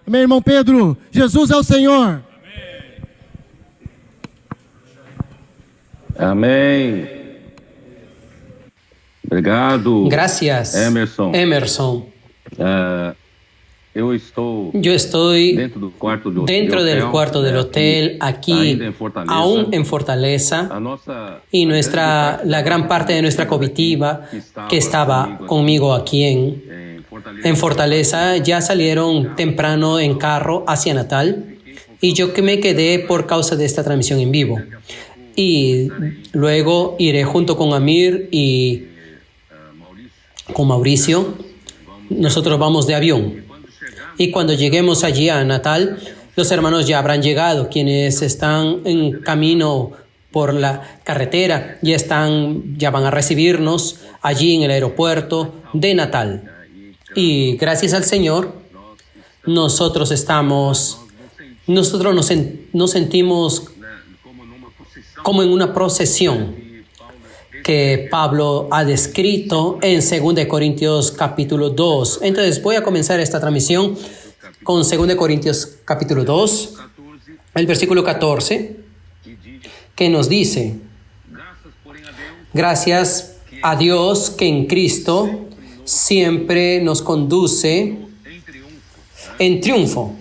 Meu irmão Pedro, Jesus é o Senhor. Amém. Obrigado. Gracias, Emerson. Yo estoy dentro del cuarto del hotel, aquí, aún en Fortaleza, y la gran parte de nuestra comitiva que estaba conmigo aquí en Fortaleza ya salieron temprano en carro hacia Natal, y yo que me quedé por causa de esta transmisión en vivo. Y luego iré junto con Amir y con Mauricio. Nosotros vamos de avión. Y cuando lleguemos allí a Natal, los hermanos ya habrán llegado. Quienes están en camino por la carretera ya van a recibirnos allí en el aeropuerto de Natal. Y gracias al Señor, nosotros nos sentimos como en una procesión que Pablo ha descrito en 2 Corintios capítulo 2. Entonces voy a comenzar esta transmisión con 2 Corintios capítulo 2, el versículo 14, que nos dice: gracias a Dios que en Cristo siempre nos conduce en triunfo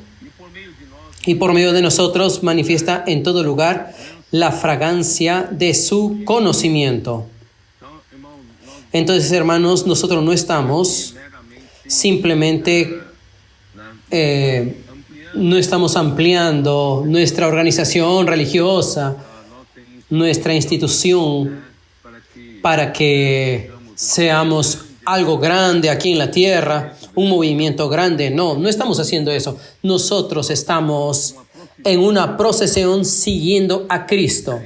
y por medio de nosotros manifiesta en todo lugar la fragancia de su conocimiento. Entonces, hermanos, nosotros no estamos simplemente no estamos ampliando nuestra organización religiosa, nuestra institución, para que seamos algo grande aquí en la tierra, un movimiento grande. No estamos haciendo eso. Nosotros estamos en una procesión siguiendo a Cristo.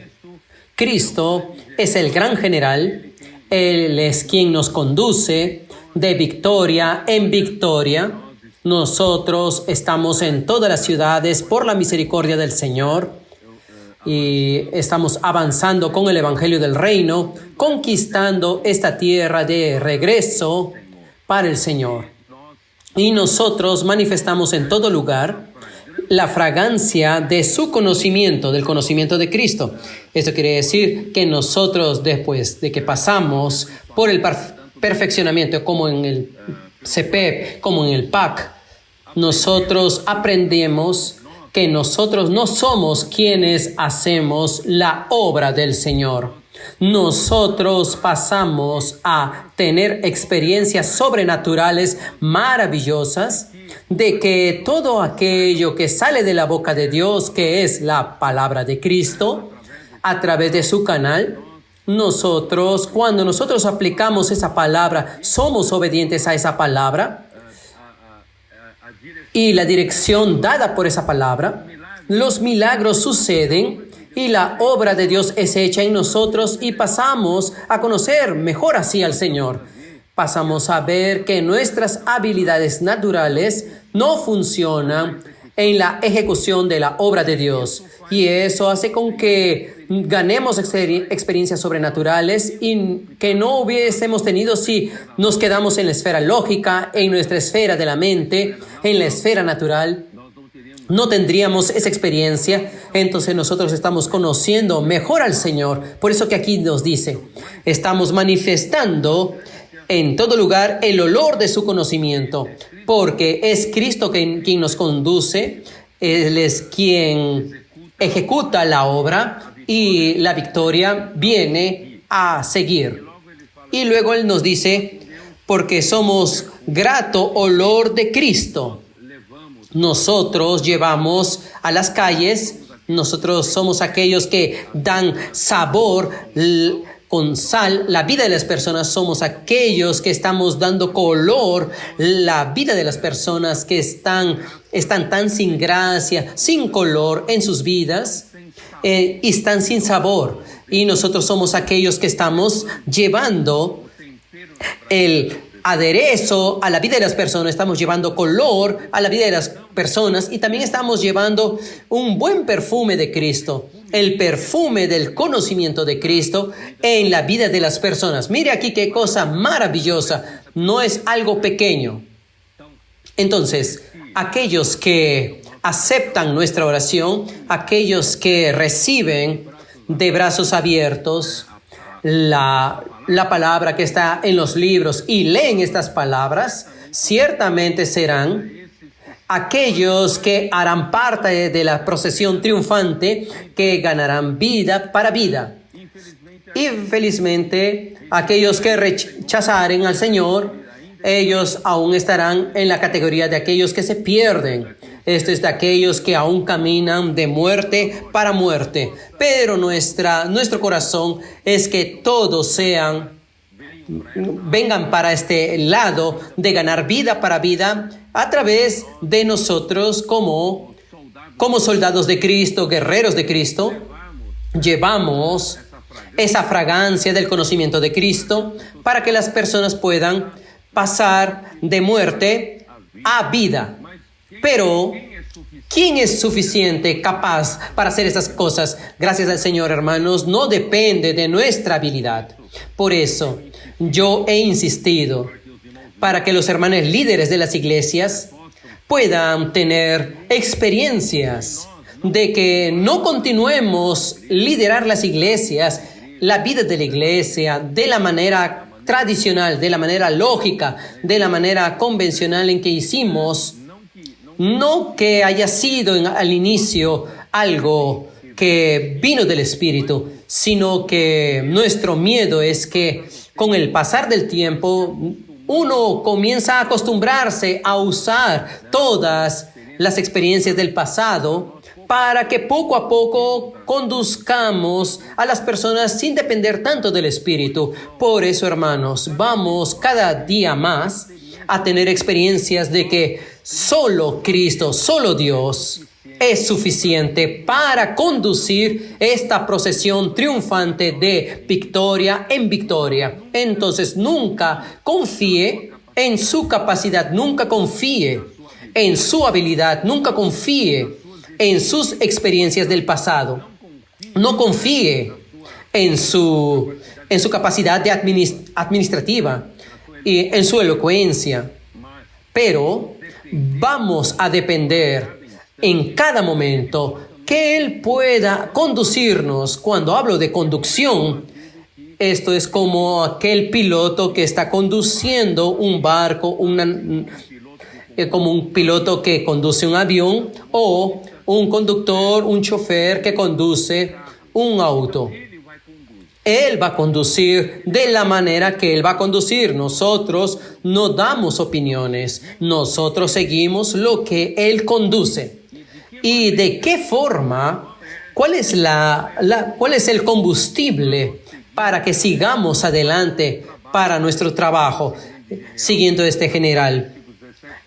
Cristo es el gran general. Él es quien nos conduce de victoria en victoria. Nosotros estamos en todas las ciudades por la misericordia del Señor y estamos avanzando con el Evangelio del Reino, conquistando esta tierra de regreso para el Señor. Y nosotros manifestamos en todo lugar la fragancia de su conocimiento, del conocimiento de Cristo. Esto quiere decir que nosotros, después de que pasamos por el perfeccionamiento, como en el CPEP, como en el PAC, nosotros aprendemos que nosotros no somos quienes hacemos la obra del Señor. Nosotros pasamos a tener experiencias sobrenaturales maravillosas de que todo aquello que sale de la boca de Dios, que es la palabra de Cristo, a través de su canal, cuando nosotros aplicamos esa palabra, somos obedientes a esa palabra y la dirección dada por esa palabra, los milagros suceden y la obra de Dios es hecha en nosotros y pasamos a conocer mejor así al Señor. Pasamos a ver que nuestras habilidades naturales no funcionan en la ejecución de la obra de Dios. Y eso hace con que ganemos experiencias sobrenaturales y que no hubiésemos tenido si nos quedamos en la esfera lógica, en nuestra esfera de la mente, en la esfera natural. No tendríamos esa experiencia, entonces nosotros estamos conociendo mejor al Señor. Por eso que aquí nos dice, estamos manifestando en todo lugar el olor de su conocimiento, porque es Cristo quien nos conduce, Él es quien ejecuta la obra y la victoria viene a seguir. Y luego Él nos dice, porque somos grato olor de Cristo. Nosotros llevamos a las calles, nosotros somos aquellos que dan sabor con sal, la vida de las personas, somos aquellos que estamos dando color, la vida de las personas que están tan sin gracia, sin color en sus vidas y están sin sabor. Y nosotros somos aquellos que estamos llevando el aderezo a la vida de las personas, estamos llevando color a la vida de las personas y también estamos llevando un buen perfume de Cristo, el perfume del conocimiento de Cristo en la vida de las personas. Mire aquí qué cosa maravillosa, no es algo pequeño. Entonces, aquellos que aceptan nuestra oración, aquellos que reciben de brazos abiertos la palabra que está en los libros y leen estas palabras, ciertamente serán aquellos que harán parte de la procesión triunfante, que ganarán vida para vida. Y felizmente, aquellos que rechazaren al Señor, ellos aún estarán en la categoría de aquellos que se pierden. Esto es de aquellos que aún caminan de muerte para muerte. Pero nuestro corazón es que todos vengan para este lado de ganar vida para vida a través de nosotros como soldados de Cristo, guerreros de Cristo. Llevamos esa fragancia del conocimiento de Cristo para que las personas puedan pasar de muerte a vida. Pero ¿quién es suficiente, capaz para hacer esas cosas? Gracias al Señor, hermanos, no depende de nuestra habilidad. Por eso, yo he insistido para que los hermanos líderes de las iglesias puedan tener experiencias de que no continuemos liderar las iglesias, la vida de la iglesia, de la manera tradicional, de la manera lógica, de la manera convencional en que hicimos. No que haya sido al inicio algo que vino del Espíritu, sino que nuestro miedo es que con el pasar del tiempo uno comienza a acostumbrarse a usar todas las experiencias del pasado para que poco a poco conduzcamos a las personas sin depender tanto del Espíritu. Por eso, hermanos, vamos cada día más a tener experiencias de que solo Cristo, solo Dios es suficiente para conducir esta procesión triunfante de victoria en victoria. Entonces, nunca confíe en su capacidad, nunca confíe en su habilidad, nunca confíe en sus experiencias del pasado. No confíe en su capacidad de administrativa y en su elocuencia. Pero vamos a depender en cada momento que Él pueda conducirnos. Cuando hablo de conducción, esto es como aquel piloto que está conduciendo un barco, como un piloto que conduce un avión, o un conductor, un chofer que conduce un auto. Él va a conducir de la manera que Él va a conducir. Nosotros no damos opiniones. Nosotros seguimos lo que Él conduce. ¿Y de qué forma? ¿Cuál es el combustible para que sigamos adelante para nuestro trabajo? Siguiendo este general.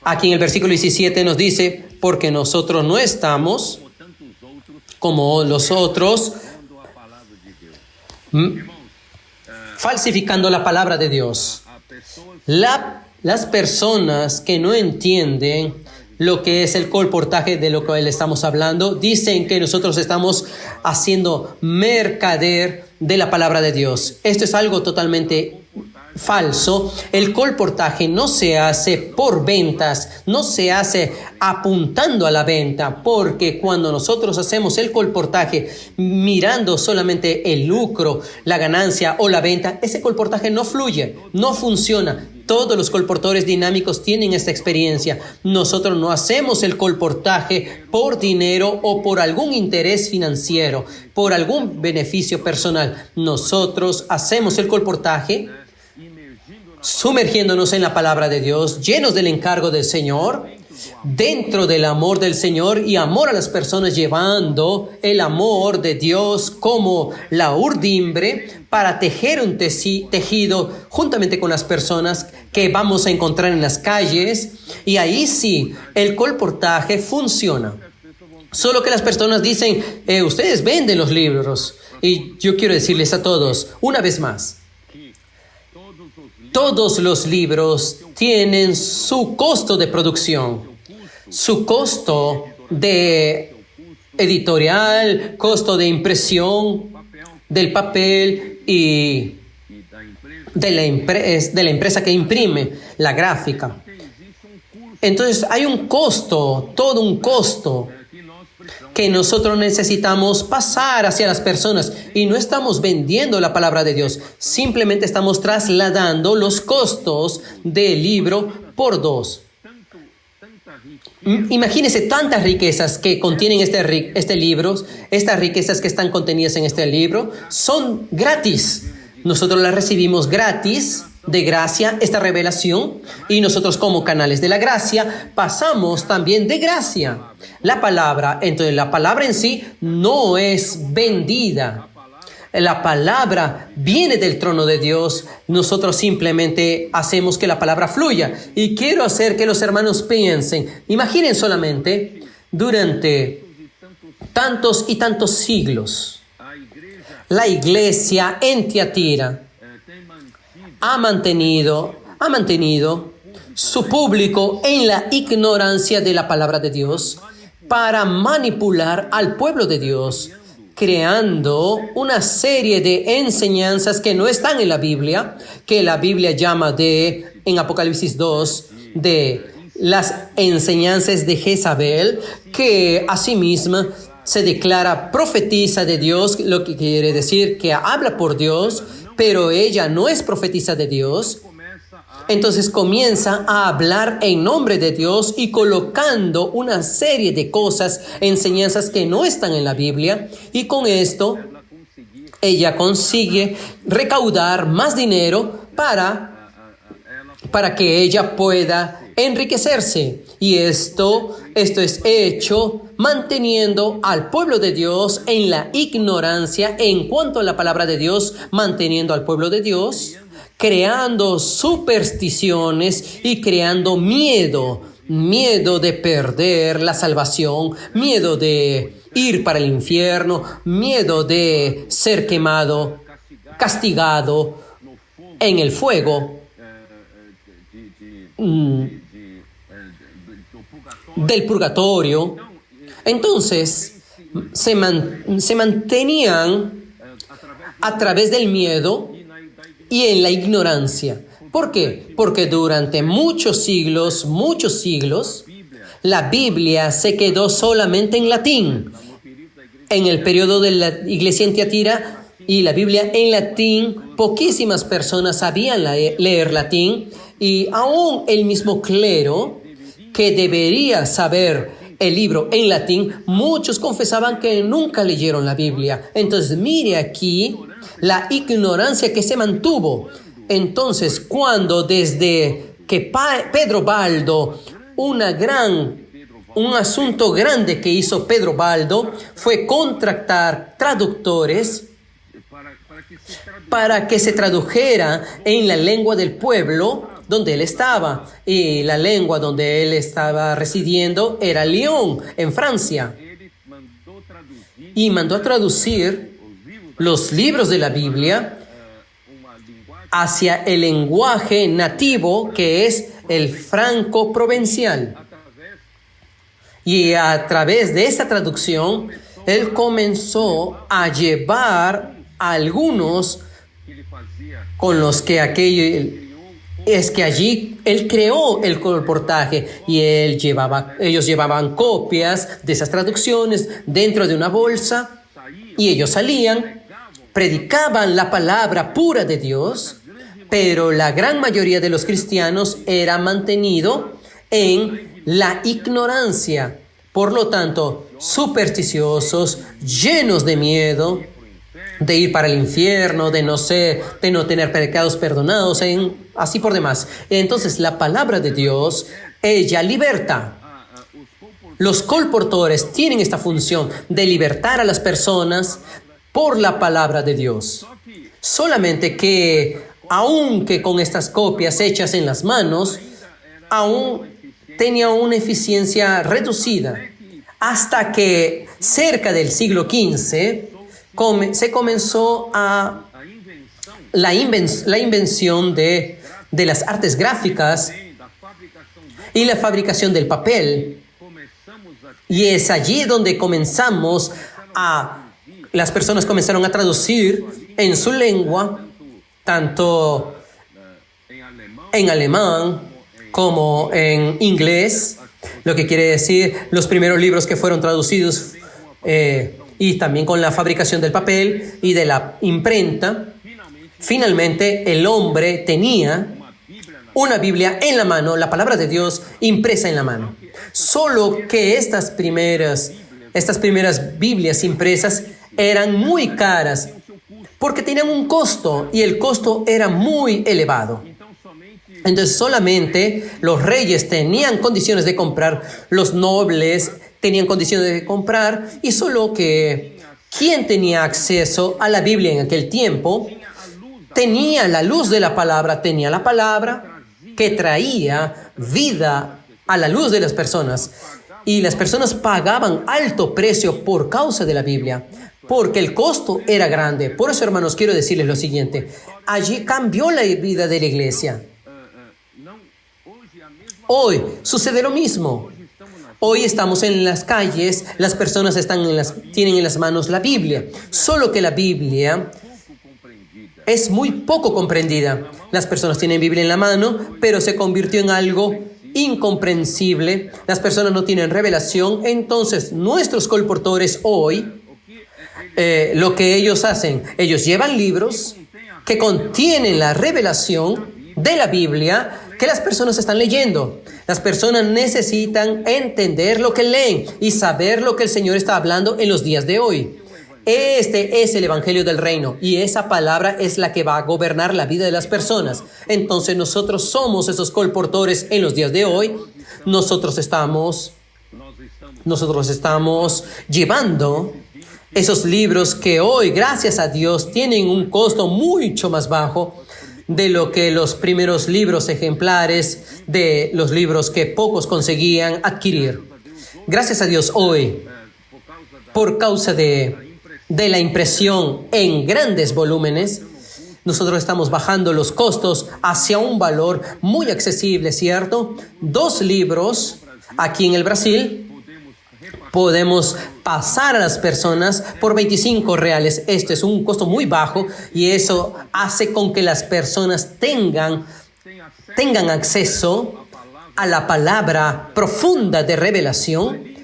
Aquí en el versículo 17 nos dice, porque nosotros no estamos como los otros, falsificando la palabra de Dios. Las personas que no entienden lo que es el colportaje de lo que le estamos hablando, dicen que nosotros estamos haciendo mercader de la palabra de Dios. Esto es algo totalmente falso. El colportaje no se hace por ventas, no se hace apuntando a la venta, porque cuando nosotros hacemos el colportaje mirando solamente el lucro, la ganancia o la venta, ese colportaje no fluye, no funciona. Todos los colportadores dinámicos tienen esta experiencia. Nosotros no hacemos el colportaje por dinero o por algún interés financiero, por algún beneficio personal. Nosotros hacemos el colportaje sumergiéndonos en la palabra de Dios, llenos del encargo del Señor, dentro del amor del Señor y amor a las personas, llevando el amor de Dios como la urdimbre para tejer un tejido juntamente con las personas que vamos a encontrar en las calles. Y ahí sí, el colportaje funciona. Solo que las personas dicen, ustedes venden los libros. Y yo quiero decirles a todos, una vez más, todos los libros tienen su costo de producción, su costo de editorial, costo de impresión, del papel y de la empresa que imprime la gráfica. Entonces hay un costo, todo un costo que nosotros necesitamos pasar hacia las personas, y no estamos vendiendo la palabra de Dios, simplemente estamos trasladando los costos del libro por dos. Imagínense tantas riquezas que contienen este libro, estas riquezas que están contenidas en este libro son gratis. Nosotros las recibimos gratis, de gracia, esta revelación, y nosotros como canales de la gracia pasamos también de gracia. La palabra, entonces la palabra en sí no es vendida. La palabra viene del trono de Dios. Nosotros simplemente hacemos que la palabra fluya. Y quiero hacer que los hermanos piensen. Imaginen solamente, durante tantos y tantos siglos, la iglesia en Tiatira ha mantenido su público en la ignorancia de la palabra de Dios para manipular al pueblo de Dios, creando una serie de enseñanzas que no están en la Biblia, que la Biblia llama en Apocalipsis 2, de las enseñanzas de Jezabel, que asimismo se declara profetisa de Dios, lo que quiere decir que habla por Dios, pero ella no es profetisa de Dios. Entonces comienza a hablar en nombre de Dios y colocando una serie de cosas, enseñanzas que no están en la Biblia, y con esto ella consigue recaudar más dinero para que ella pueda enriquecerse. Y esto es hecho manteniendo al pueblo de Dios en la ignorancia en cuanto a la palabra de Dios, manteniendo al pueblo de Dios, creando supersticiones y creando miedo de perder la salvación, miedo de ir para el infierno, miedo de ser quemado, castigado en el fuego del purgatorio. Entonces se mantenían a través del miedo y en la ignorancia. ¿Por qué? Porque durante muchos siglos, la Biblia se quedó solamente en latín. En el periodo de la iglesia en Tiatira y la Biblia en latín, poquísimas personas sabían leer latín, y aún el mismo clero, que debería saber el libro en latín, muchos confesaban que nunca leyeron la Biblia. Entonces, mire aquí la ignorancia que se mantuvo. Entonces, cuando desde que Pedro Baldo, un asunto grande que hizo Pedro Baldo fue contratar traductores para que se tradujera en la lengua del pueblo donde él estaba, y la lengua donde él estaba residiendo era Lyon, en Francia, y mandó a traducir los libros de la Biblia hacia el lenguaje nativo, que es el franco-provencial. Y a través de esa traducción, él comenzó a llevar a algunos con los que allí él creó el colportaje, y ellos llevaban copias de esas traducciones dentro de una bolsa, y ellos salían, predicaban la palabra pura de Dios, pero la gran mayoría de los cristianos era mantenido en la ignorancia, por lo tanto, supersticiosos, llenos de miedo, de ir para el infierno, de no tener pecados perdonados, así por demás. Entonces, la palabra de Dios, ella liberta. Los colportores tienen esta función de libertar a las personas por la palabra de Dios. Solamente que, aunque con estas copias hechas en las manos, aún tenía una eficiencia reducida, hasta que cerca del siglo XV se comenzó a la invención de las artes gráficas y la fabricación del papel. Y es allí donde las personas comenzaron a traducir en su lengua, tanto en alemán como en inglés, lo que quiere decir los primeros libros que fueron traducidos, y también con la fabricación del papel y de la imprenta. Finalmente, el hombre tenía una Biblia en la mano, la palabra de Dios impresa en la mano. Solo que estas primeras Biblias impresas eran muy caras porque tenían un costo y el costo era muy elevado. Entonces solamente los reyes tenían condiciones de comprar, los nobles tenían condiciones de comprar, y solo que quien tenía acceso a la Biblia en aquel tiempo tenía la luz de la palabra, tenía la palabra que traía vida a la luz de las personas. Y las personas pagaban alto precio por causa de la Biblia, porque el costo era grande. Por eso, hermanos, quiero decirles lo siguiente. Allí cambió la vida de la iglesia. Hoy sucede lo mismo. Hoy estamos en las calles, las personas tienen en las manos la Biblia. Solo que la Biblia es muy poco comprendida. Las personas tienen Biblia en la mano, pero se convirtió en algo incomprensible. Las personas no tienen revelación. Entonces, nuestros colportores hoy, lo que ellos hacen, ellos llevan libros que contienen la revelación de la Biblia que las personas están leyendo. Las personas necesitan entender lo que leen y saber lo que el Señor está hablando en los días de hoy. Este es el Evangelio del Reino y esa palabra es la que va a gobernar la vida de las personas. Entonces nosotros somos esos colportores en los días de hoy. Nosotros estamos llevando esos libros que hoy, gracias a Dios, tienen un costo mucho más bajo de lo que los primeros libros ejemplares, de los libros que pocos conseguían adquirir. Gracias a Dios hoy, por causa de la impresión en grandes volúmenes, nosotros estamos bajando los costos hacia un valor muy accesible, ¿cierto? 2 libros aquí en el Brasil podemos pasar a las personas por 25 reales. Esto es un costo muy bajo y eso hace con que las personas tengan acceso a la palabra profunda de revelación.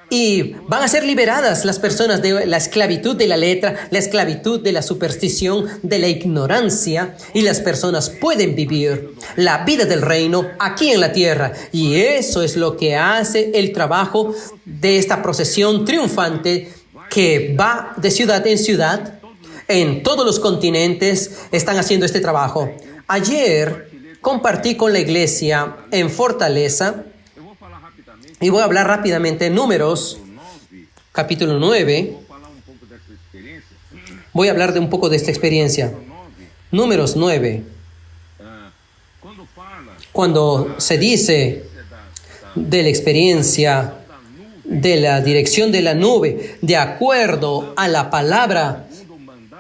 Y van a ser liberadas las personas de la esclavitud de la letra, la esclavitud de la superstición, de la ignorancia, y las personas pueden vivir la vida del reino aquí en la tierra. Y eso es lo que hace el trabajo de esta procesión triunfante que va de ciudad en ciudad. En todos los continentes están haciendo este trabajo. Ayer compartí con la iglesia en Fortaleza. Y voy a hablar rápidamente Números, capítulo 9. Voy a hablar de un poco de esta experiencia. Números 9. Cuando se dice de la experiencia de la dirección de la nube, de acuerdo a la palabra,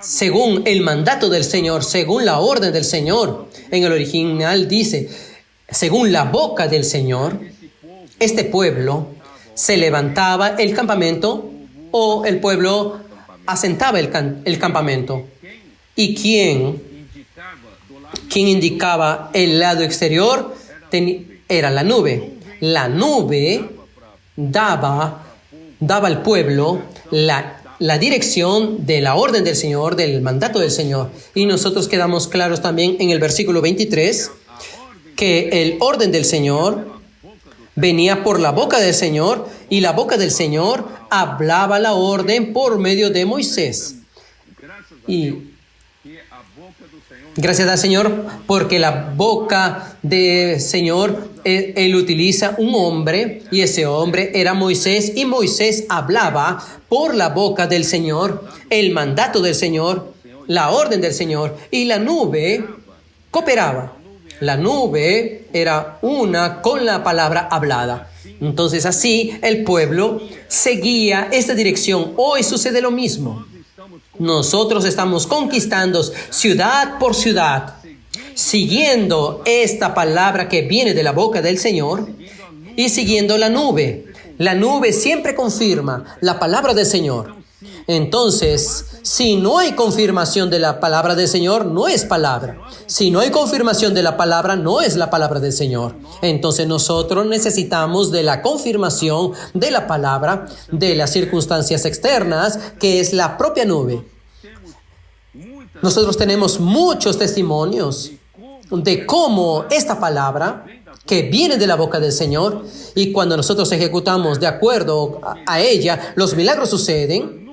según el mandato del Señor, según la orden del Señor. En el original dice, según la boca del Señor. Este pueblo se levantaba el campamento o el pueblo asentaba el campamento. ¿Y quién indicaba el lado exterior? Era la nube. La nube daba al pueblo la dirección de la orden del Señor, del mandato del Señor. Y nosotros quedamos claros también en el versículo 23 que el orden del Señor venía por la boca del Señor, y la boca del Señor hablaba la orden por medio de Moisés. Y gracias al Señor, porque la boca del Señor, Él utiliza un hombre, y ese hombre era Moisés, y Moisés hablaba por la boca del Señor, el mandato del Señor, la orden del Señor, y la nube cooperaba. La nube era una con la palabra hablada. Entonces así el pueblo seguía esta dirección. Hoy sucede lo mismo. Nosotros estamos conquistando ciudad por ciudad, siguiendo esta palabra que viene de la boca del Señor y siguiendo la nube. La nube siempre confirma la palabra del Señor. Entonces, si no hay confirmación de la palabra del Señor, no es palabra. Si no hay confirmación de la palabra, no es la palabra del Señor. Entonces nosotros necesitamos de la confirmación de la palabra, de las circunstancias externas, que es la propia nube. Nosotros tenemos muchos testimonios de cómo esta palabra que viene de la boca del Señor, y cuando nosotros ejecutamos de acuerdo a ella, los milagros suceden.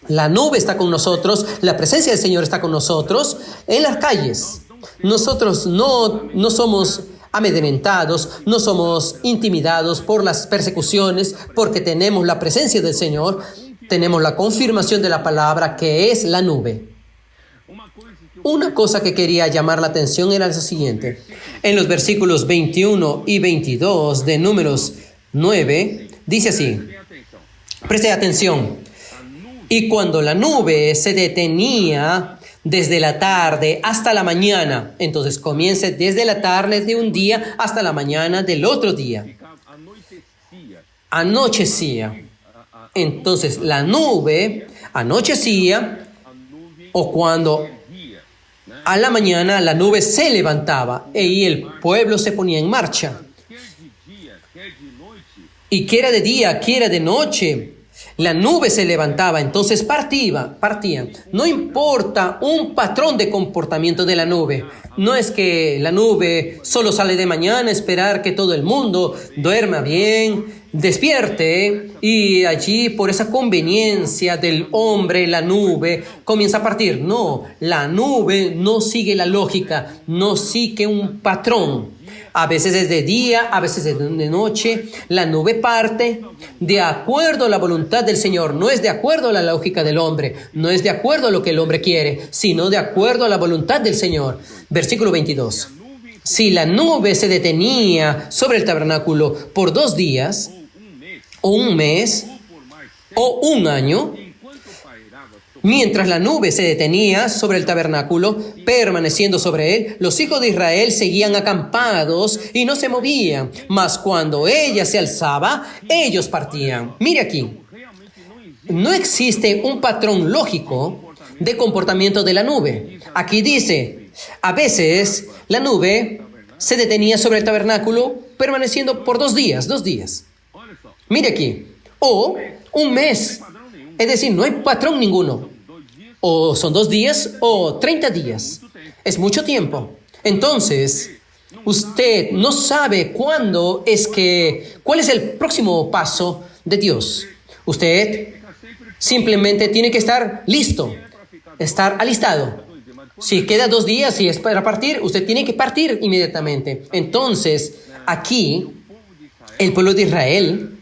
La nube está con nosotros, la presencia del Señor está con nosotros en las calles. Nosotros no somos amedrentados, no somos intimidados por las persecuciones, porque tenemos la presencia del Señor, tenemos la confirmación de la palabra que es la nube. Una cosa que quería llamar la atención era lo siguiente. En los versículos 21 y 22 de Números 9, dice así. Preste atención. Y cuando la nube se detenía desde la tarde hasta la mañana, entonces comience desde la tarde de un día hasta la mañana del otro día. Anochecía. Entonces la nube anochecía, o cuando a la mañana la nube se levantaba y el pueblo se ponía en marcha. Y quiera de día, quiera de noche, la nube se levantaba, entonces partían. No importa un patrón de comportamiento de la nube. No es que la nube solo sale de mañana, esperar que todo el mundo duerma bien, despierte, y allí por esa conveniencia del hombre la nube comienza a partir. No, la nube no sigue la lógica, no sigue un patrón. A veces es de día, a veces es de noche. La nube parte de acuerdo a la voluntad del Señor. No es de acuerdo a la lógica del hombre. No es de acuerdo a lo que el hombre quiere, sino de acuerdo a la voluntad del Señor. Versículo 22. Si la nube se detenía sobre el tabernáculo por 2 días, o un mes, o un año, mientras la nube se detenía sobre el tabernáculo, permaneciendo sobre él, los hijos de Israel seguían acampados y no se movían. Mas cuando ella se alzaba, ellos partían. Mire aquí, no existe un patrón lógico de comportamiento de la nube. Aquí dice, a veces la nube se detenía sobre el tabernáculo, permaneciendo por 2 días. Mire aquí, o un mes. Es decir, no hay patrón ninguno. O son 2 días o 30 días. Es mucho tiempo. Entonces, usted no sabe cuál es el próximo paso de Dios. Usted simplemente tiene que estar listo, estar alistado. Si queda 2 días y es para partir, usted tiene que partir inmediatamente. Entonces, aquí, el pueblo de Israel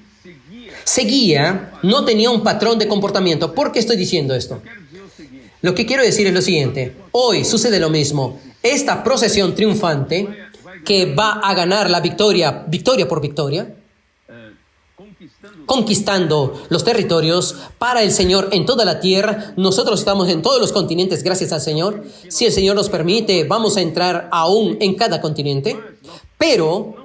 seguía, no tenía un patrón de comportamiento. ¿Por qué estoy diciendo esto? Lo que quiero decir es lo siguiente. Hoy sucede lo mismo. Esta procesión triunfante que va a ganar la victoria por victoria, conquistando los territorios para el Señor en toda la tierra. Nosotros estamos en todos los continentes gracias al Señor. Si el Señor nos permite, vamos a entrar aún en cada continente. Pero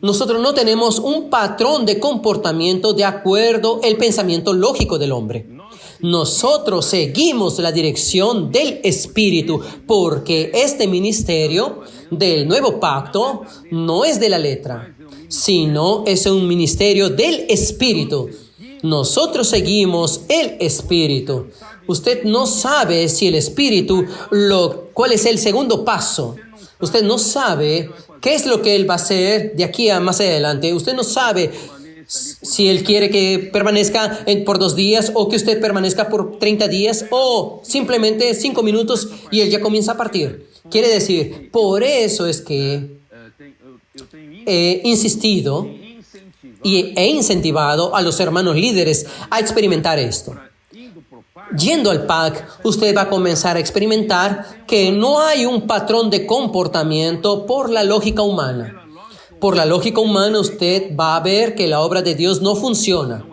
nosotros no tenemos un patrón de comportamiento de acuerdo al pensamiento lógico del hombre. Nosotros seguimos la dirección del Espíritu, porque este ministerio del nuevo pacto no es de la letra, sino es un ministerio del Espíritu. Nosotros seguimos el Espíritu. Usted no sabe si el Espíritu, cuál es el segundo paso. Usted no sabe qué es lo que Él va a hacer de aquí a más adelante. Usted no sabe si Él quiere que permanezca por 2 días, o que usted permanezca por 30 días, o simplemente 5 minutos y Él ya comienza a partir. Quiere decir, por eso es que he insistido y he incentivado a los hermanos líderes a experimentar esto. Yendo al PAC, usted va a comenzar a experimentar que no hay un patrón de comportamiento por la lógica humana. Por la lógica humana usted va a ver que la obra de Dios no funciona.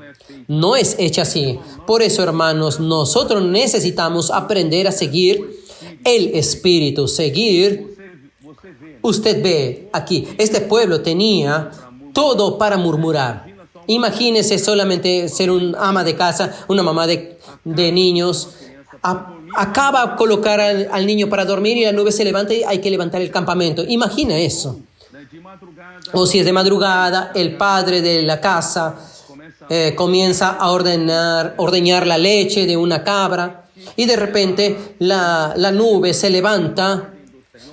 No es hecha así. Por eso, hermanos, nosotros necesitamos aprender a seguir el Espíritu. Usted ve aquí, este pueblo tenía todo para murmurar. Imagínese solamente ser un ama de casa, una mamá de niños. Acaba de colocar al niño para dormir y la nube se levanta y hay que levantar el campamento. Imagina eso. O si es de madrugada, el padre de la casa comienza a ordeñar la leche de una cabra y de repente la nube se levanta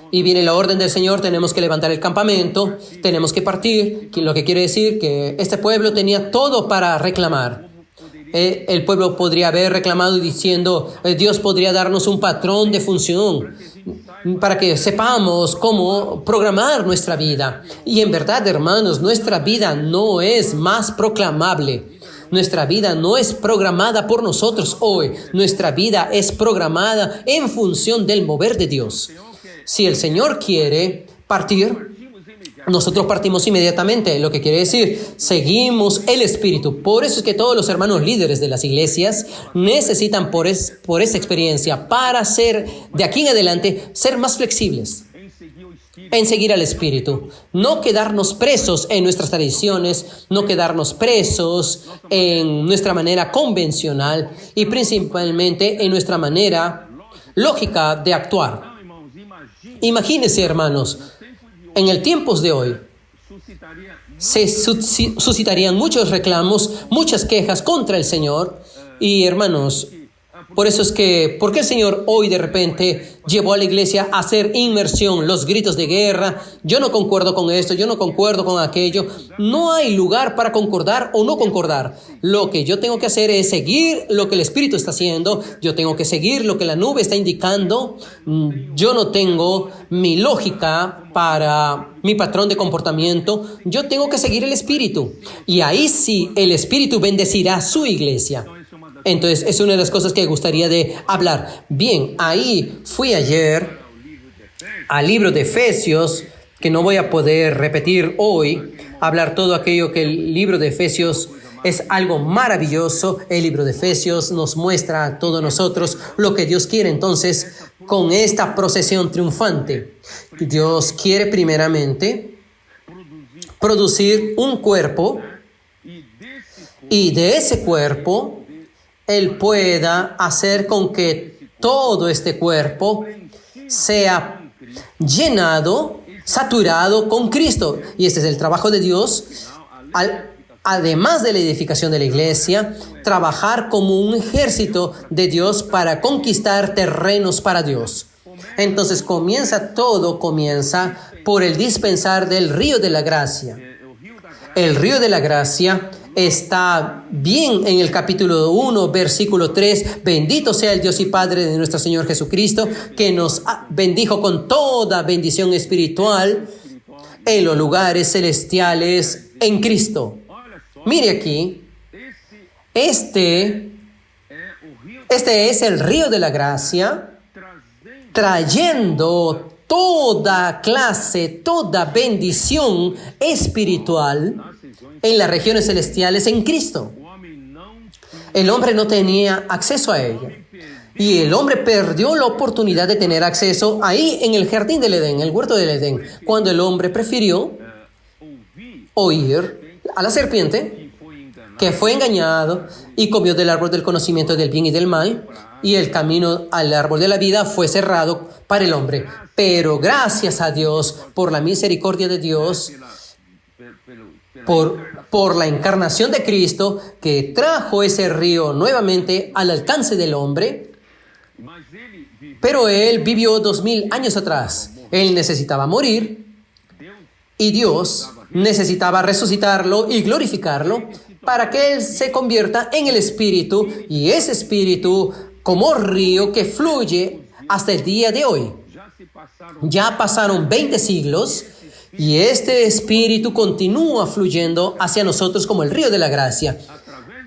y viene la orden del Señor, tenemos que levantar el campamento, tenemos que partir, lo que quiere decir que este pueblo tenía todo para reclamar. El pueblo podría haber reclamado diciendo, Dios podría darnos un patrón de función para que sepamos cómo programar nuestra vida. Y en verdad, hermanos, nuestra vida no es más proclamable. Nuestra vida no es programada por nosotros hoy. Nuestra vida es programada en función del mover de Dios. Si el Señor quiere partir, nosotros partimos inmediatamente, lo que quiere decir, seguimos el Espíritu. Por eso es que todos los hermanos líderes de las iglesias necesitan por esa experiencia, para ser, de aquí en adelante, ser más flexibles en seguir al Espíritu. No quedarnos presos en nuestras tradiciones, no quedarnos presos en nuestra manera convencional y principalmente en nuestra manera lógica de actuar. Imagínense, hermanos, en el tiempos de hoy se suscitarían muchos reclamos, muchas quejas contra el Señor. Y hermanos, por eso es que, ¿por qué el Señor hoy de repente llevó a la iglesia a hacer inmersión, los gritos de guerra? Yo no concuerdo con esto, yo no concuerdo con aquello. No hay lugar para concordar o no concordar. Lo que yo tengo que hacer es seguir lo que el Espíritu está haciendo. Yo tengo que seguir lo que la nube está indicando. Yo no tengo mi lógica para mi patrón de comportamiento. Yo tengo que seguir el Espíritu. Y ahí sí, el Espíritu bendecirá su iglesia. Entonces, es una de las cosas que me gustaría de hablar. Bien, ahí fui ayer al libro de Efesios, que no voy a poder repetir hoy, hablar todo aquello que el libro de Efesios es algo maravilloso. El libro de Efesios nos muestra a todos nosotros lo que Dios quiere entonces con esta procesión triunfante. Dios quiere primeramente producir un cuerpo y de ese cuerpo Él pueda hacer con que todo este cuerpo sea llenado, saturado con Cristo. Y este es el trabajo de Dios, además de la edificación de la iglesia, trabajar como un ejército de Dios para conquistar terrenos para Dios. Entonces todo comienza por el dispensar del río de la gracia. El río de la gracia está bien en el capítulo 1, versículo 3. Bendito sea el Dios y Padre de nuestro Señor Jesucristo, que nos bendijo con toda bendición espiritual en los lugares celestiales en Cristo. Mire aquí, este es el río de la gracia, trayendo toda clase, toda bendición espiritual en las regiones celestiales en Cristo. El hombre no tenía acceso a ella. Y el hombre perdió la oportunidad de tener acceso ahí en el jardín del Edén, el huerto del Edén, cuando el hombre prefirió oír a la serpiente, que fue engañado y comió del árbol del conocimiento del bien y del mal, y el camino al árbol de la vida fue cerrado para el hombre. Pero gracias a Dios, por la misericordia de Dios, por la encarnación de Cristo, que trajo ese río nuevamente al alcance del hombre. Pero él vivió 2000 años atrás. Él necesitaba morir y Dios necesitaba resucitarlo y glorificarlo para que él se convierta en el Espíritu, y ese Espíritu como río que fluye hasta el día de hoy. Ya pasaron 20 siglos y este Espíritu continúa fluyendo hacia nosotros como el río de la gracia.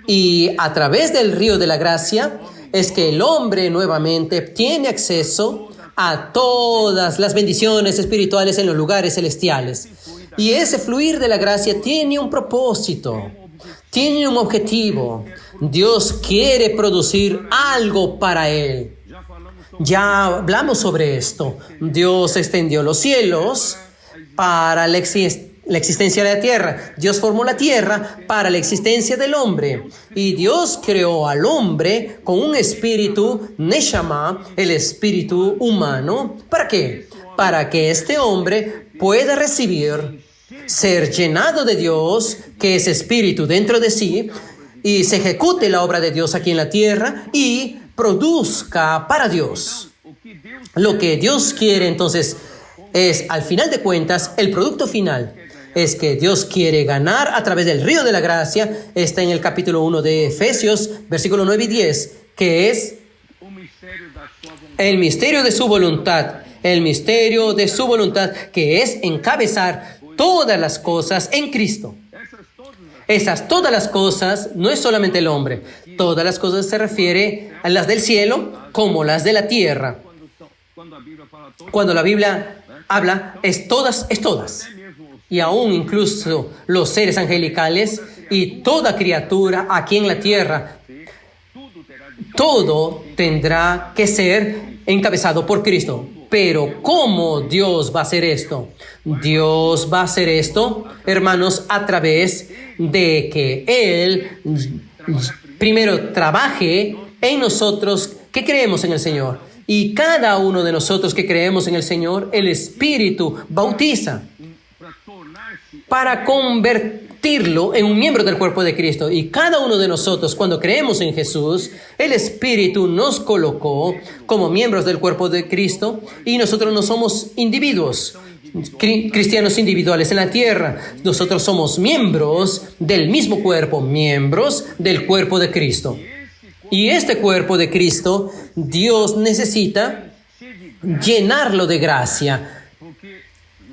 Y a través del río de la gracia es que el hombre nuevamente tiene acceso a todas las bendiciones espirituales en los lugares celestiales. Y ese fluir de la gracia tiene un propósito, tiene un objetivo. Dios quiere producir algo para él. Ya hablamos sobre esto. Dios extendió los cielos para la la existencia de la tierra. Dios formó la tierra para la existencia del hombre. Y Dios creó al hombre con un espíritu, Neshama, el espíritu humano. ¿Para qué? Para que este hombre pueda recibir, ser llenado de Dios, que es espíritu dentro de sí, y se ejecute la obra de Dios aquí en la tierra y produzca para Dios. Lo que Dios quiere entonces es, al final de cuentas, el producto final es que Dios quiere ganar a través del río de la gracia. Está en el capítulo 1 de Efesios, versículos 9 y 10, que es el misterio de su voluntad. El misterio de su voluntad, que es encabezar todas las cosas en Cristo. Esas todas las cosas no es solamente el hombre. Todas las cosas se refiere a las del cielo como las de la tierra. Cuando la Biblia habla, es todas, es todas. Y aún incluso los seres angelicales y toda criatura aquí en la tierra, todo tendrá que ser encabezado por Cristo. Pero ¿cómo Dios va a hacer esto? Dios va a hacer esto, hermanos, a través de que Él primero trabaje en nosotros que creemos en el Señor. Y cada uno de nosotros que creemos en el Señor, el Espíritu bautiza para convertirlo en un miembro del cuerpo de Cristo. Y cada uno de nosotros, cuando creemos en Jesús, el Espíritu nos colocó como miembros del cuerpo de Cristo, y nosotros no somos individuos, cristianos individuales en la tierra. Nosotros somos miembros del mismo cuerpo, miembros del cuerpo de Cristo. Y este cuerpo de Cristo, Dios necesita llenarlo de gracia.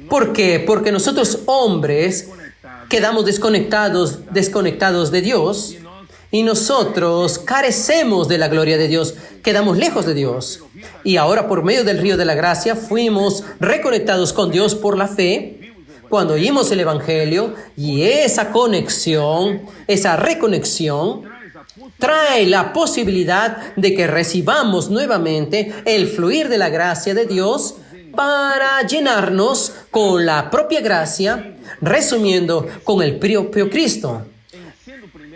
¿Por qué? Porque nosotros hombres quedamos desconectados de Dios, y nosotros carecemos de la gloria de Dios, quedamos lejos de Dios. Y ahora, por medio del río de la gracia, fuimos reconectados con Dios por la fe cuando oímos el Evangelio, y esa conexión, esa reconexión trae la posibilidad de que recibamos nuevamente el fluir de la gracia de Dios para llenarnos con la propia gracia, resumiendo con el propio Cristo,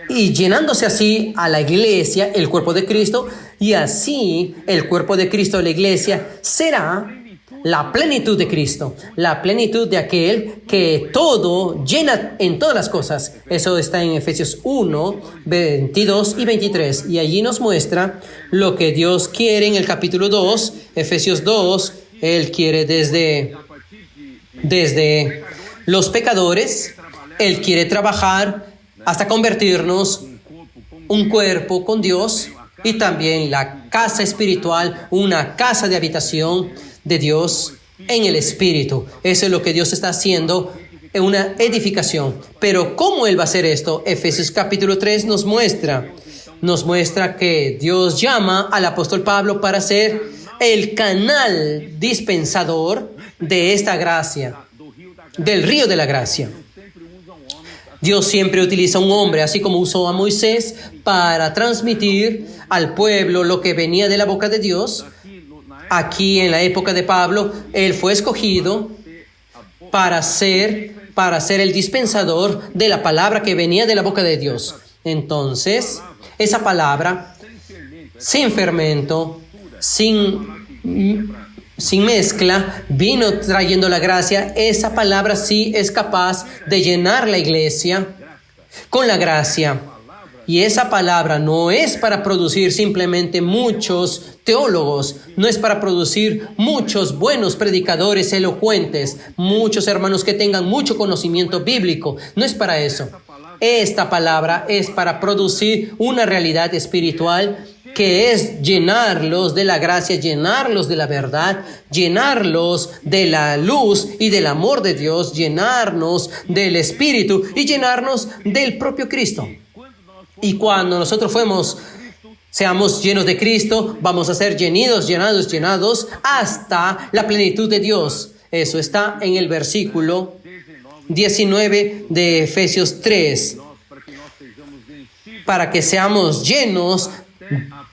y llenándose así a la iglesia, el cuerpo de Cristo, y así el cuerpo de Cristo, la iglesia, será la plenitud de Cristo, la plenitud de aquel que todo llena en todas las cosas. Eso está en Efesios 1, 22 y 23, y allí nos muestra lo que Dios quiere en el capítulo 2, Efesios 2. Él quiere desde los pecadores, Él quiere trabajar hasta convertirnos un cuerpo con Dios, y también la casa espiritual, una casa de habitación de Dios en el Espíritu. Eso es lo que Dios está haciendo en una edificación. Pero ¿cómo Él va a hacer esto? Efesios capítulo 3 nos muestra que Dios llama al apóstol Pablo para ser el canal dispensador de esta gracia, del río de la gracia. Dios siempre utiliza un hombre, así como usó a Moisés para transmitir al pueblo lo que venía de la boca de Dios. Aquí en la época de Pablo, él fue escogido para ser el dispensador de la palabra que venía de la boca de Dios. Entonces, esa palabra, sin fermento, sin mezcla, vino trayendo la gracia. Esa palabra sí es capaz de llenar la iglesia con la gracia. Y esa palabra no es para producir simplemente muchos teólogos, no es para producir muchos buenos predicadores elocuentes, muchos hermanos que tengan mucho conocimiento bíblico. No es para eso. Esta palabra es para producir una realidad espiritual, que es llenarlos de la gracia, llenarlos de la verdad, llenarlos de la luz y del amor de Dios, llenarnos del Espíritu y llenarnos del propio Cristo. Y cuando nosotros seamos llenos de Cristo, vamos a ser llenados hasta la plenitud de Dios. Eso está en el versículo 19 de Efesios 3. Para que seamos llenos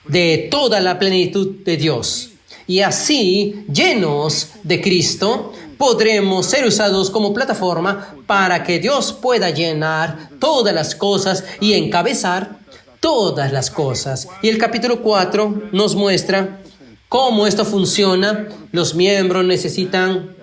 de toda la plenitud de Dios. Y así, llenos de Cristo, podremos ser usados como plataforma para que Dios pueda llenar todas las cosas y encabezar todas las cosas. Y el capítulo 4 nos muestra cómo esto funciona. Los miembros necesitan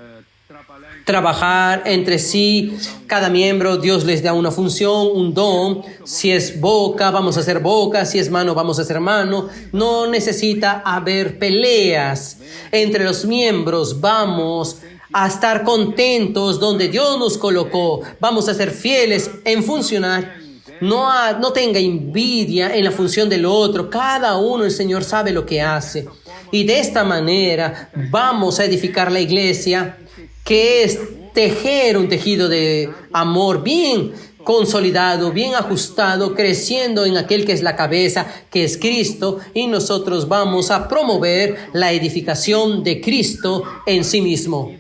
trabajar entre sí. Cada miembro, Dios les da una función, un don. Si es boca, vamos a hacer boca. Si es mano, vamos a hacer mano. No necesita haber peleas entre los miembros. Vamos a estar contentos donde Dios nos colocó. Vamos a ser fieles en funcionar. No tenga envidia en la función del otro. Cada uno, el Señor sabe lo que hace. Y de esta manera vamos a edificar la iglesia, que es tejer un tejido de amor bien consolidado, bien ajustado, creciendo en aquel que es la cabeza, que es Cristo, y nosotros vamos a promover la edificación de Cristo en sí mismo.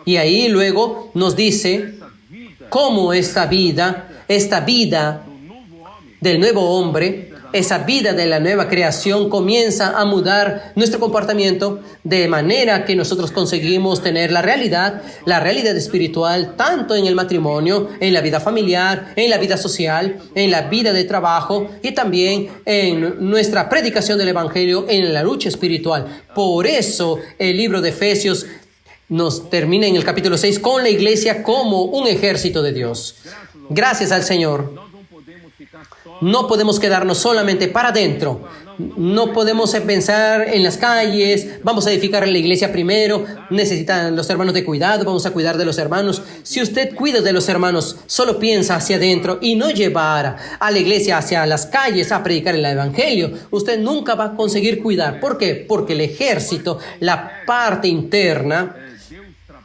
Y ahí luego nos dice cómo esta vida del nuevo hombre, esa vida de la nueva creación comienza a mudar nuestro comportamiento de manera que nosotros conseguimos tener la realidad espiritual, tanto en el matrimonio, en la vida familiar, en la vida social, en la vida de trabajo y también en nuestra predicación del evangelio, en la lucha espiritual. Por eso el libro de Efesios nos termina en el capítulo 6 con la iglesia como un ejército de Dios. Gracias al Señor. No podemos quedarnos solamente para adentro. No podemos pensar en las calles. Vamos a edificar la iglesia primero. Necesitan los hermanos de cuidado. Vamos a cuidar de los hermanos. Si usted cuida de los hermanos, solo piensa hacia adentro y no llevar a la iglesia hacia las calles a predicar el evangelio, usted nunca va a conseguir cuidar. ¿Por qué? Porque el ejército, la parte interna,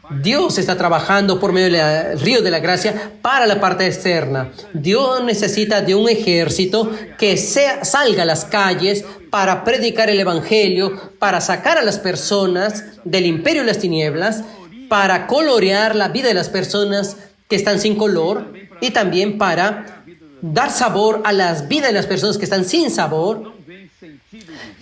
Dios está trabajando por medio del río de la gracia para la parte externa. Dios necesita de un ejército que salga a las calles para predicar el evangelio, para sacar a las personas del imperio de las tinieblas, para colorear la vida de las personas que están sin color y también para dar sabor a las vidas de las personas que están sin sabor.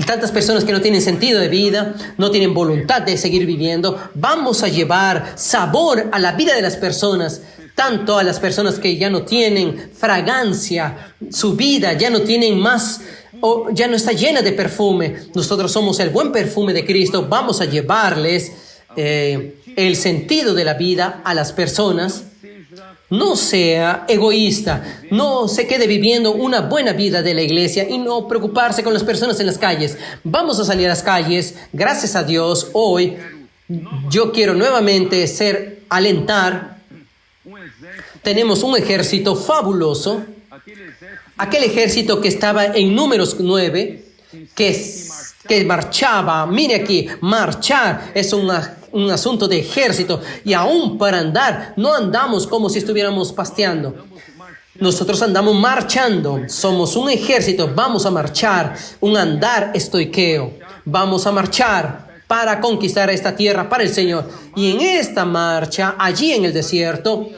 Tantas personas que no tienen sentido de vida, no tienen voluntad de seguir viviendo. Vamos a llevar sabor a la vida de las personas, tanto a las personas que ya no tienen fragancia, su vida ya no tienen más, o ya no está llena de perfume. Nosotros somos el buen perfume de Cristo. Vamos a llevarles el sentido de la vida a las personas. No sea egoísta, no se quede viviendo una buena vida de la iglesia y no preocuparse con las personas en las calles. Vamos a salir a las calles, gracias a Dios. Hoy yo quiero nuevamente alentar. Tenemos un ejército fabuloso, aquel ejército que estaba en Números 9, que marchaba. Mire aquí, marchar es un asunto de ejército, y aún para andar no andamos como si estuviéramos pasteando. Nosotros andamos marchando, somos un ejército. Vamos a marchar, un andar estoiqueo. Vamos a marchar para conquistar esta tierra para el Señor. Y en esta marcha, allí en el desierto,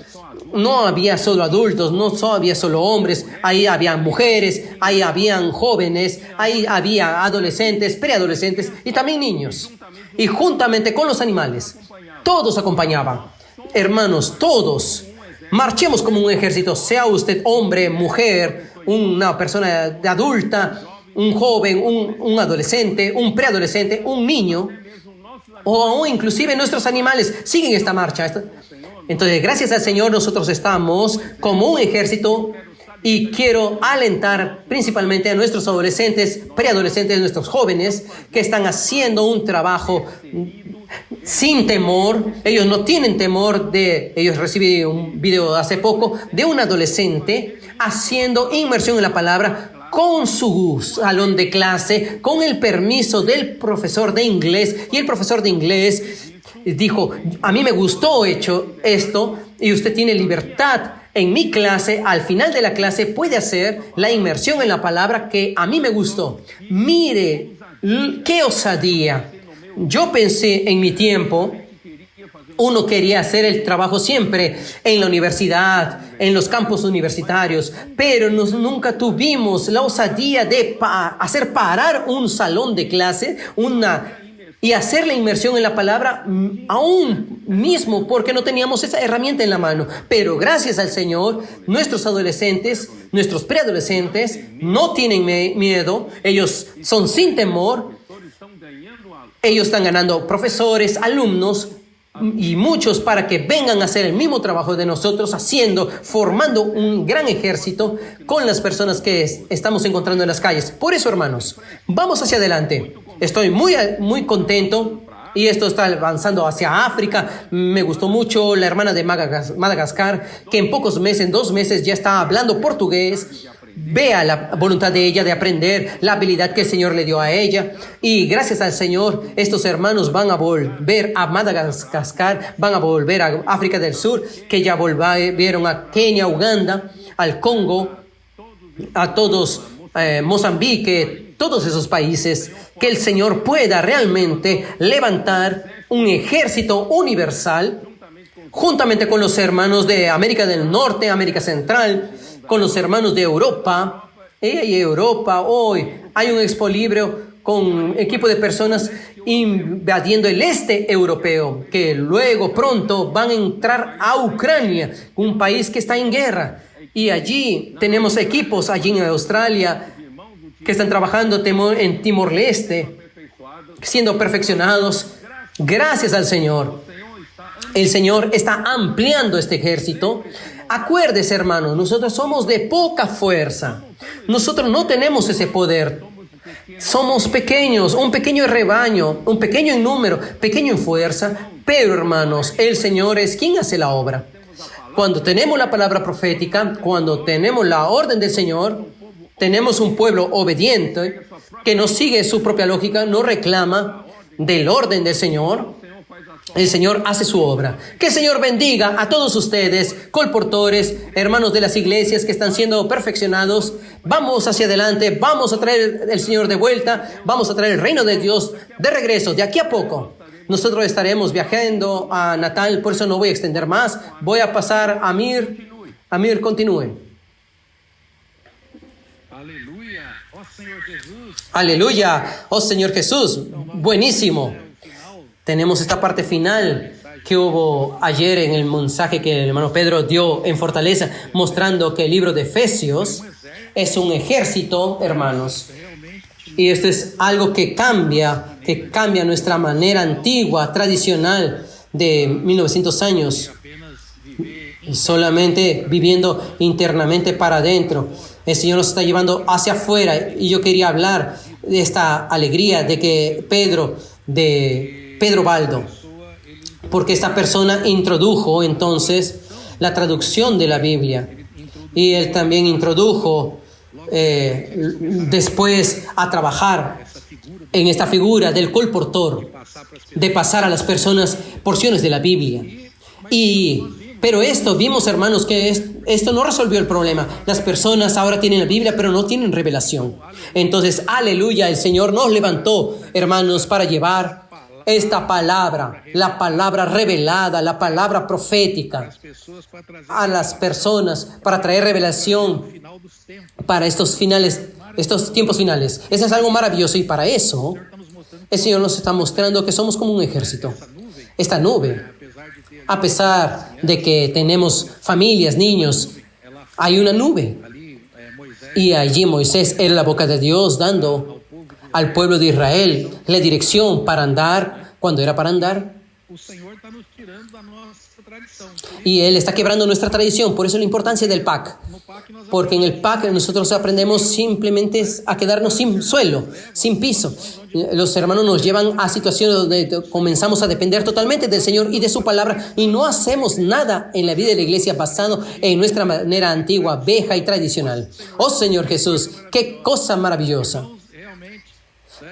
no había solo adultos, no había solo hombres, ahí había mujeres, ahí habían jóvenes, ahí había adolescentes, preadolescentes y también niños. Y juntamente con los animales, todos acompañaban. Hermanos, todos marchemos como un ejército, sea usted hombre, mujer, una persona adulta, un joven, un adolescente, un preadolescente, un niño, o inclusive nuestros animales siguen esta marcha. Entonces, gracias al Señor, nosotros estamos como un ejército, y quiero alentar principalmente a nuestros adolescentes, preadolescentes, nuestros jóvenes que están haciendo un trabajo sin temor. Ellos no tienen temor ellos recibí un video hace poco de un adolescente haciendo inmersión en la palabra con su salón de clase, con el permiso del profesor de inglés, y el profesor de inglés dijo: a mí me gustó hecho esto y usted tiene libertad en mi clase. Al final de la clase puede hacer la inmersión en la palabra que a mí me gustó. Mire, qué osadía. Yo pensé en mi tiempo, uno quería hacer el trabajo siempre en la universidad, en los campus universitarios, pero nunca tuvimos la osadía de hacer parar un salón de clase, y hacer la inmersión en la palabra aún mismo porque no teníamos esa herramienta en la mano. Pero gracias al Señor, nuestros adolescentes, nuestros preadolescentes no tienen miedo, ellos son sin temor, ellos están ganando profesores, alumnos y muchos para que vengan a hacer el mismo trabajo de nosotros, formando un gran ejército con las personas que estamos encontrando en las calles. Por eso, hermanos, vamos hacia adelante. Estoy muy contento y esto está avanzando hacia África. Me gustó mucho la hermana de Madagascar, que en pocos meses, en 2 meses, ya está hablando portugués. Vea la voluntad de ella de aprender, la habilidad que el Señor le dio a ella. Y gracias al Señor, estos hermanos van a volver a Madagascar, van a volver a África del Sur, que ya volvieron a Kenia, Uganda, al Congo, a todos, Mozambique, todos esos países, que el Señor pueda realmente levantar un ejército universal, juntamente con los hermanos de América del Norte, América Central, con los hermanos de Europa. Y Europa, hoy hay un expolibrio con un equipo de personas invadiendo el este europeo, que luego pronto van a entrar a Ucrania, un país que está en guerra. Y allí tenemos equipos, allí en Australia, que están trabajando en Timor-Leste, siendo perfeccionados. Gracias al Señor. El Señor está ampliando este ejército. Acuérdese, hermano, nosotros somos de poca fuerza. Nosotros no tenemos ese poder. Somos pequeños, un pequeño rebaño, un pequeño en número, pequeño en fuerza. Pero, hermanos, el Señor es quien hace la obra. Cuando tenemos la palabra profética, cuando tenemos la orden del Señor, tenemos un pueblo obediente que no sigue su propia lógica, no reclama del orden del Señor. El Señor hace su obra. Que el Señor bendiga a todos ustedes, colportores, hermanos de las iglesias que están siendo perfeccionados. Vamos hacia adelante, vamos a traer el Señor de vuelta, vamos a traer el reino de Dios de regreso, de aquí a poco. Nosotros estaremos viajando a Natal, por eso no voy a extender más. Voy a pasar a Amir. Amir, continúe. Aleluya, oh Señor Jesús. Buenísimo. Tenemos esta parte final que hubo ayer en el mensaje que el hermano Pedro dio en Fortaleza, mostrando que el libro de Efesios es un ejército, hermanos. Y esto es algo que cambia nuestra manera antigua, tradicional de 1900 años. Solamente viviendo internamente para adentro. El Señor nos está llevando hacia afuera. Y yo quería hablar de esta alegría de que Pedro Baldo, porque esta persona introdujo entonces la traducción de la Biblia y él también introdujo después a trabajar en esta figura del colportor, de pasar a las personas porciones de la Biblia. Pero vimos, hermanos, que esto no resolvió el problema. Las personas ahora tienen la Biblia, pero no tienen revelación. Entonces, aleluya, el Señor nos levantó, hermanos, para llevar esta palabra, la palabra revelada, la palabra profética a las personas, para traer revelación para estos tiempos finales. Eso es algo maravilloso y para eso el Señor nos está mostrando que somos como un ejército. Esta nube, a pesar de que tenemos familias, niños, hay una nube. Y allí Moisés era la boca de Dios dando al pueblo de Israel la dirección para andar cuando era para andar. Y Él está quebrando nuestra tradición. Por eso la importancia del PAC. Porque en el PAC nosotros aprendemos simplemente a quedarnos sin suelo, sin piso. Los hermanos nos llevan a situaciones donde comenzamos a depender totalmente del Señor y de su palabra y no hacemos nada en la vida de la iglesia basado en nuestra manera antigua, vieja y tradicional. Oh Señor Jesús, qué cosa maravillosa.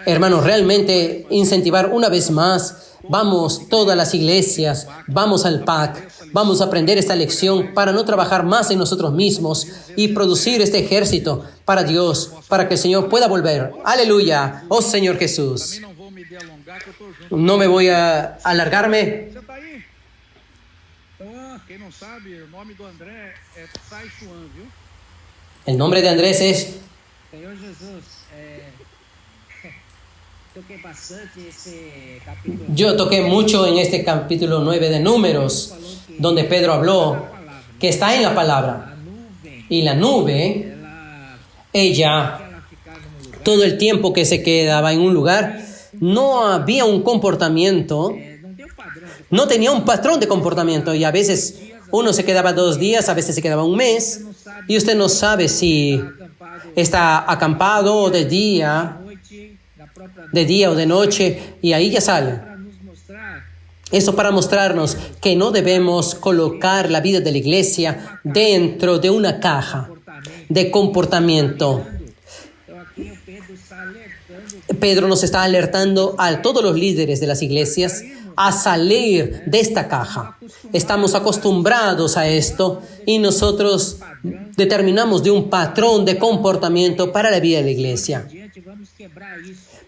Hermanos, realmente incentivar una vez más. Vamos, todas las iglesias, vamos al PAC, vamos a aprender esta lección para no trabajar más en nosotros mismos y producir este ejército para Dios, para que el Señor pueda volver. Aleluya, oh Señor Jesús. No me voy a alargarme. El nombre de Andrés es... Yo toqué mucho en este capítulo 9 de Números, donde Pedro habló que está en la palabra. Y la nube, ella, todo el tiempo que se quedaba en un lugar, no había un comportamiento, no tenía un patrón de comportamiento. Y a veces uno se quedaba 2 días, a veces se quedaba un mes. Y usted no sabe si está acampado de día o de noche, y ahí ya sale. Eso para mostrarnos que no debemos colocar la vida de la iglesia dentro de una caja de comportamiento. Pedro nos está alertando a todos los líderes de las iglesias a salir de esta caja. Estamos acostumbrados a esto y nosotros determinamos de un patrón de comportamiento para la vida de la iglesia.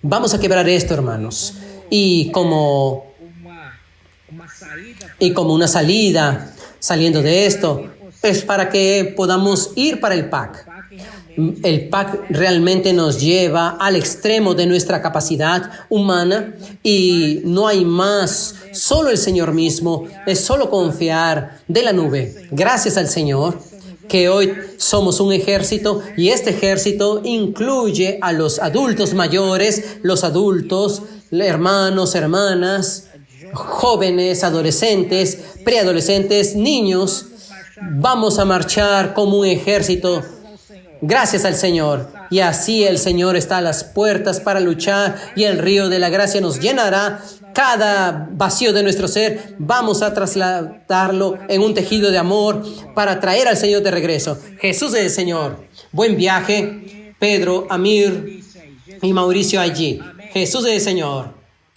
Vamos a quebrar esto, hermanos. Y como una salida, saliendo de esto, es para que podamos ir para el PAC. El PAC realmente nos lleva al extremo de nuestra capacidad humana y no hay más, solo el Señor mismo, es solo confiar de la nube. Gracias al Señor que hoy somos un ejército y este ejército incluye a los adultos mayores, los adultos, hermanos, hermanas, jóvenes, adolescentes, preadolescentes, niños. Vamos a marchar como un ejército gracias al Señor. Y así el Señor está a las puertas para luchar y el río de la gracia nos llenará. Cada vacío de nuestro ser vamos a trasladarlo en un tejido de amor para traer al Señor de regreso. Jesús es el Señor. Buen viaje, Pedro, Amir y Mauricio allí. Jesús es el Señor.